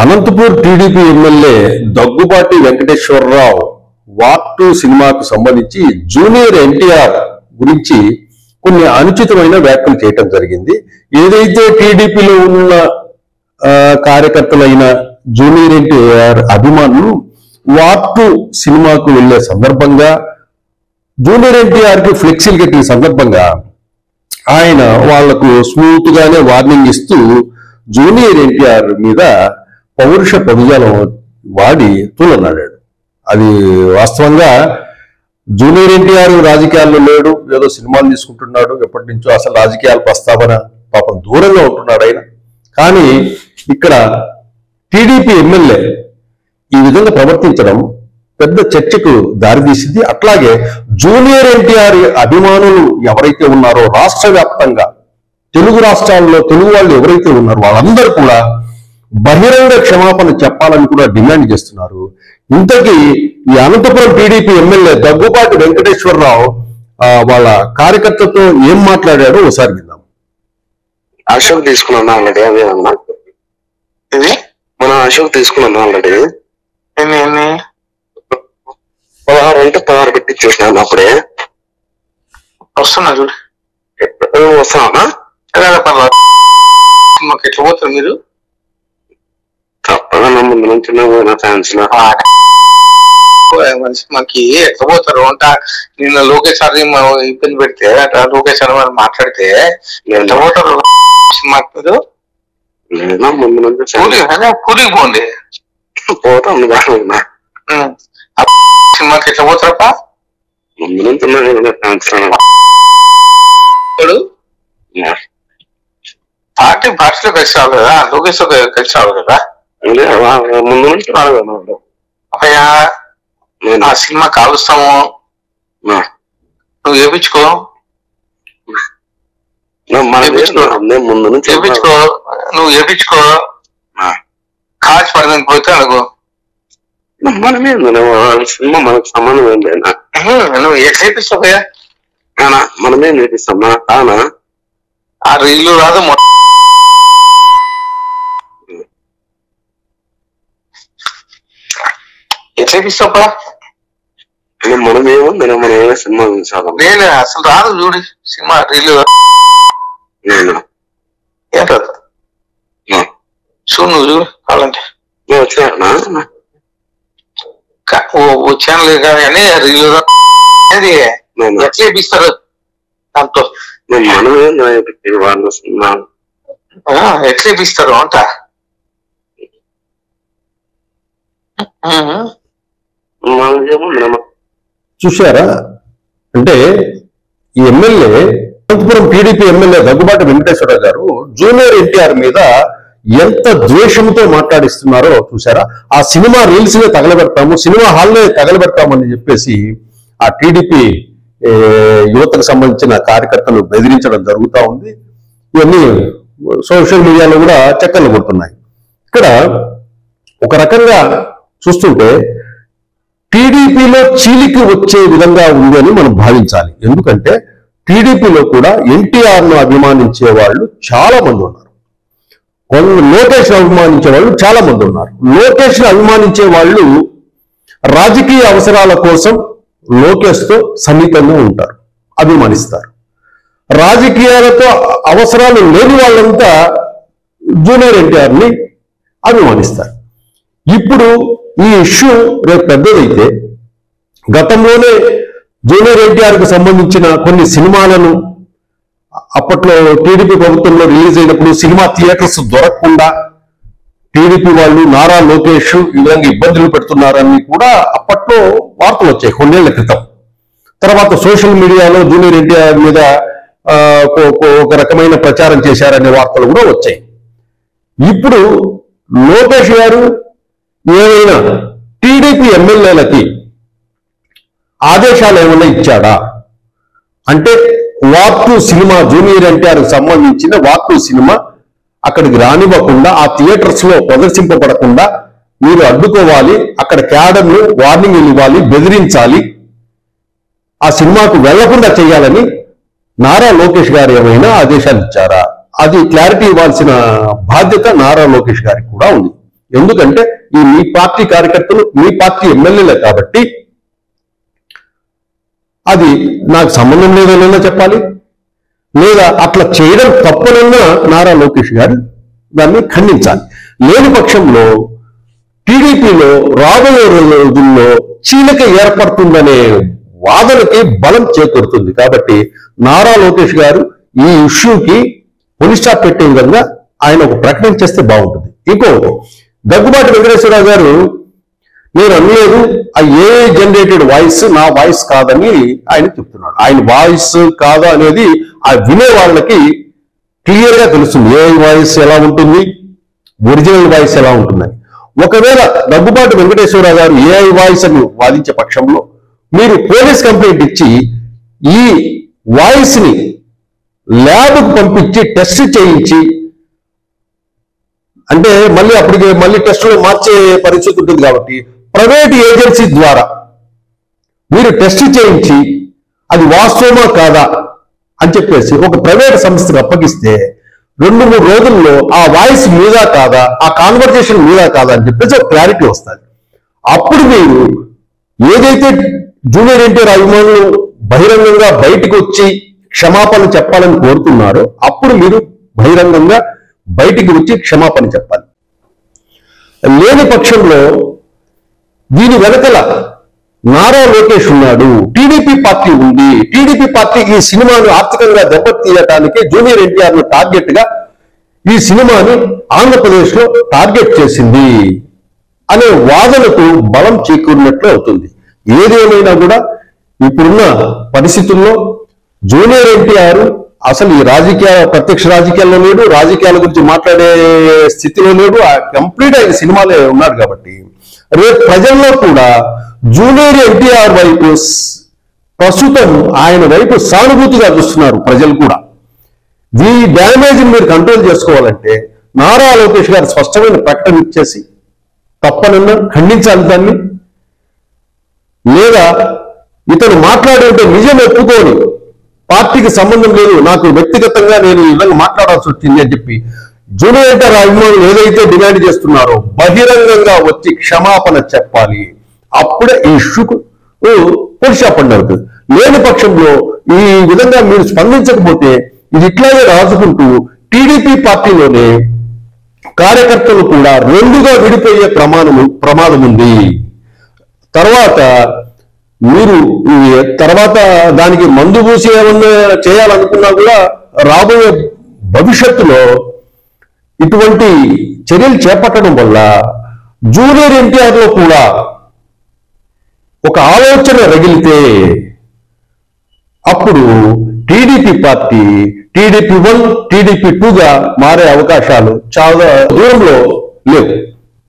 Anantapur TDP MLA Daggubati Venkateswararao war 2 సినిమాకు సంబంధించి junior NTR గురించి కొన్ని అనుచితమైన వ్యాఖ్యలు చేయటం జరిగింది. ఏదైతే టీడీపీలో ఉన్న కార్యకర్తలైన జూనియర్ ఎన్టీఆర్ అభిమానులు వార్ 2 సినిమాకు వెళ్లే సందర్భంగా జూనియర్ ఎన్టీఆర్ కి ఫ్లెక్సీలు కట్టిన సందర్భంగా ఆయన వాళ్లకు స్మూత్ గానే వార్నింగ్ ఇస్తూ జూనియర్ ఎన్టీఆర్ మీద పౌరుష పదజాలం వాడి తూలనాడాడు. అది వాస్తవంగా జూనియర్ ఎన్టీఆర్ రాజకీయాల్లో లేడు, ఏదో సినిమాలు తీసుకుంటున్నాడు, ఎప్పటి నుంచో అసలు రాజకీయాల ప్రస్తావన పాపం దూరంగా ఉంటున్నాడు ఆయన. కానీ ఇక్కడ టీడీపీ ఎమ్మెల్యే ఈ విధంగా ప్రవర్తించడం పెద్ద చర్చకు దారితీసింది. అట్లాగే జూనియర్ ఎన్టీఆర్ అభిమానులు ఎవరైతే ఉన్నారో రాష్ట్ర వ్యాప్తంగా తెలుగు రాష్ట్రాల్లో తెలుగు వాళ్ళు ఎవరైతే ఉన్నారో వాళ్ళందరూ కూడా బహిరంగ క్షమాపణ చెప్పాలని కూడా డిమాండ్ చేస్తున్నారు. ఇంతకీ ఈ అనంతపురం టీడీపీ ఎమ్మెల్యే దగ్గుబాటి వెంకటేశ్వరరావు వాళ్ళ కార్యకర్తతో ఏం మాట్లాడాడో ఒకసారి విందాం. అశోక్ తీసుకున్నాను ఆల్రెడీ. అదే అన్నా ఇది మనం అశోక్ తీసుకున్నాను ఆల్రెడీ. 16 అంటే 16 పెట్టి చూసినాను. అప్పుడే వస్తున్నా చూడు. వస్తున్నానా? మాకు ఎట్లా పోతారు మీరు? తప్పగా నా ముందు నుంచి నా ఫ్యాన్స్ మాకి ఎట్లా పోతారు అంట. నిన్న లోకేష్ సార్ ఇబ్బంది పెడితే అట్లా లోకేష్ సార్ వాళ్ళు మాట్లాడితే ఎట్లా పోతారు మాకు? మీరు ముందు నుంచి కూలికి పోండి. పోతాం సినిమాకి ఎట్లా పోతారప్ప? ముందు నుంచి ఫ్యాన్స్ పార్టీలో కలిసి రావాలి కదా, లోకేష్ కలిసి రావాలి కదా. ముందు నుంచి రాలేదు. అయ్యా ఆ సినిమా కాలుస్తాము, నువ్వు వేపించుకో. ముందు నుంచి వేపించుకో, నువ్వు వేపించుకో. కాల్చి పడదని పోతే అనుకో. మనమే సినిమా మనకు సంబంధం ఏం లేదా? నువ్వు ఎట్లా వేపిస్తావయ్యా? మనమే నేర్పిస్తామా? కానా ఆ రీలు రాదు. ఎట్లా వేపిస్తావా? మనమేమో మనం ఏమైనా సినిమా చూసాము. నేను అసలు రాదు చూడు సినిమా రీలు. ఏం రాదు చూడు, నువ్వు చూడు కావాలంటే. వచ్చాను కానీ రీలు ఎట్లా వేపిస్తారు దాంతో? మనమే వాళ్ళు సినిమా ఎట్లా వేపిస్తారు అంట. చూశారా? అంటే ఈ MLA Anantapuram TDP MLA Daggubati Venkateswararao గారు జూనియర్ ఎన్టీఆర్ మీద ఎంత ద్వేషంతో మాట్లాడిస్తున్నారో చూసారా? ఆ సినిమా రీల్స్ నే తగలబెడతాము, సినిమా హాల్నే తగలబెడతామని చెప్పేసి ఆ టీడీపీ యువతకు సంబంధించిన కార్యకర్తలు బెదిరించడం జరుగుతూ ఉంది. ఇవన్నీ సోషల్ మీడియాలో కూడా చక్కర్లు కొడుతున్నాయి. ఇక్కడ ఒక రకంగా చూస్తుంటే టీడీపీలో చీలికి వచ్చే విధంగా ఉంది అని మనం భావించాలి. ఎందుకంటే టీడీపీలో కూడా ఎన్టీఆర్ను అభిమానించే వాళ్ళు చాలా మంది ఉన్నారు, లోకేష్ను అభిమానించే వాళ్ళు చాలా మంది ఉన్నారు. లోకేష్ను అభిమానించే వాళ్ళు రాజకీయ అవసరాల కోసం లోకేష్తో సన్నిహితంగా ఉంటారు, అభిమానిస్తారు. రాజకీయాలతో అవసరాలు లేని వాళ్ళంతా జూనియర్ ఎన్టీఆర్ని అభిమానిస్తారు. ఇప్పుడు ఈ ఇష్యూ రేపు పెద్దదైతే గతంలోనే జూనియర్ ఎన్టీఆర్కి సంబంధించిన కొన్ని సినిమాలను అప్పట్లో టీడీపీ ప్రభుత్వంలో రిలీజ్ అయినప్పుడు సినిమా థియేటర్స్ దొరకకుండా టీడీపీ వాళ్ళు నారా లోకేష్ ఈ విధంగా ఇబ్బందులు పెడుతున్నారని కూడా అప్పట్లో వార్తలు వచ్చాయి కొన్నేళ్ల క్రితం. తర్వాత సోషల్ మీడియాలో జూనియర్ ఎన్టీఆర్ మీద ఒక రకమైన ప్రచారం చేశారనే వార్తలు కూడా వచ్చాయి. ఇప్పుడు లోకేష్ గారు ఏమైనా టీడీపీ ఎమ్మెల్యేలకి ఆదేశాలు ఏమైనా ఇచ్చాడా అంటే వార్ 2 సినిమా జూనియర్ ఎన్టీఆర్ సంబంధించిన వార్ 2 సినిమా అక్కడికి రానివ్వకుండా, ఆ థియేటర్స్ లో ప్రదర్శింపబడకుండా మీరు అడ్డుకోవాలి, అక్కడ క్యాడర్ను వార్నింగ్ ఇవ్వాలి, బెదిరించాలి, ఆ సినిమాకు వెళ్లకుండా చేయాలని నారా లోకేష్ గారు ఏమైనా ఆదేశాలు ఇచ్చారా? అది క్లారిటీ ఇవ్వాల్సిన బాధ్యత నారా లోకేష్ గారికి కూడా ఉంది. ఎందుకంటే ఈ మీ పార్టీ కార్యకర్తలు మీ పార్టీ ఎమ్మెల్యేలే కాబట్టి అది నాకు సంబంధం లేదనైనా చెప్పాలి, లేదా అట్లా చేయడం తప్పునన్నా నారా లోకేష్ గారు దాన్ని ఖండించాలి. లేని పక్షంలో టీడీపీలో రాబోయే రోజుల్లో చీలిక ఏర్పడుతుందనే వాదనకి బలం చేకూరుతుంది. కాబట్టి నారా లోకేష్ గారు ఈ ఇష్యూకి పులి స్టాప్ పెట్టే విధంగా ఆయన ఒక ప్రకటన చేస్తే బాగుంటుంది. ఇంకొకటి, దగ్గుబాటి వెంకటేశ్వరరావు గారు నేను అనలేదు ఆ ఏఐ జనరేటెడ్ వాయిస్ నా వాయిస్ కాదని ఆయన చెప్తున్నాడు. ఆయన వాయిస్ కాదా అనేది ఆ వినే వాళ్ళకి క్లియర్ గా తెలుస్తుంది ఏఐ వాయిస్ ఎలా ఉంటుంది, ఒరిజినల్ వాయిస్ ఎలా ఉంటుందని. ఒకవేళ దగ్గుబాటి వెంకటేశ్వరరావు గారు ఏఐ వాయిస్ అని వాదించే పక్షంలో మీరు పోలీస్ కంప్లైంట్ ఇచ్చి ఈ వాయిస్ ని ల్యాబ్కు పంపించి టెస్ట్ చేయించి, అంటే మళ్ళీ అప్పటికి మళ్ళీ టెస్టులు మార్చే పరిస్థితి ఉంటుంది కాబట్టి ప్రైవేట్ ఏజెన్సీ ద్వారా మీరు టెస్ట్ చేయించి అది వాస్తవమా కాదా అని చెప్పేసి ఒక ప్రైవేట్ సంస్థకు అప్పగిస్తే 2-3 రోజుల్లో ఆ వాయిస్ మీద కాదా, ఆ కాన్వర్జేషన్ మీద కాదా అని చెప్పేసి ఒక క్లారిటీ వస్తుంది. అప్పుడు మీరు ఏదైతే జూనియర్ ఎన్టీఆర్ అభిమానులు బహిరంగంగా బయటకు వచ్చి క్షమాపణ చెప్పాలని కోరుతున్నారో అప్పుడు మీరు బహిరంగంగా బయటికి వచ్చి క్షమాపణ చెప్పాలి. లేని పక్షంలో దీని వెనకల నారా లోకేష్ ఉన్నాడు, టీడీపీ పార్టీ ఉంది, టీడీపీ పార్టీ ఈ సినిమాను ఆర్థికంగా దెబ్బతీయటానికి జూనియర్ ఎన్టీఆర్ ను టార్గెట్ గా ఈ సినిమాని ఆంధ్రప్రదేశ్ లో టార్గెట్ చేసింది అనే వాదనకు బలం చేకూరినట్లు అవుతుంది. ఏదేమైనా కూడా ఇప్పుడున్న పరిస్థితుల్లో జూనియర్ ఎన్టీఆర్ అసలు ఈ ప్రత్యక్ష రాజకీయాల్లో లేడు, రాజకీయాల గురించి మాట్లాడే స్థితిలో లేడు, కంప్లీట్ ఆయన సినిమాలే ఉన్నాడు. కాబట్టి రేపు ప్రజల్లో కూడా జూనియర్ ఎన్టీఆర్ వైపు ప్రస్తుతం ఆయన వైపు సానుభూతిగా చూస్తున్నారు ప్రజలు కూడా. ఈ డ్యామేజ్ మీరు కంట్రోల్ చేసుకోవాలంటే నారా లోకేష్ గారు స్పష్టమైన ప్రకటన ఇచ్చేసి తప్పనన్నా ఖండించాలి దాన్ని, లేదా ఇతను మాట్లాడే నిజం ఒప్పుకోని పార్టీకి సంబంధం లేదు, నాకు వ్యక్తిగతంగా నేను ఈ విధంగా మాట్లాడాల్సి వచ్చింది అని చెప్పి జూనియర్ ఎన్టీఆర్ అభిమానులు ఏదైతే డిమాండ్ చేస్తున్నారో బహిరంగంగా వచ్చి క్షమాపణ చెప్పాలి. అప్పుడే ఈ ఇష్యూకు పురుషాపండి అవుతుంది. లేని పక్షంలో ఈ విధంగా మీరు స్పందించకపోతే ఇది ఇట్లాగే రాజుకుంటూ టీడీపీ పార్టీలోనే కార్యకర్తలు కూడా రెండుగా విడిపోయే ప్రమాదం ఉంది. తర్వాత మీరు తర్వాత దానికి మందు పూసి ఏమన్నా చేయాలనుకున్నా కూడా రాబోయే భవిష్యత్తులో ఇటువంటి చర్యలు చేపట్టడం వల్ల జూనియర్ ఎన్టీఆర్ లో కూడా ఒక ఆలోచన రగిలితే అప్పుడు టీడీపీ పార్టీ టీడీపీ 1 టీడీపీ 2గా మారే అవకాశాలు చాలా దూరంలో లేవు.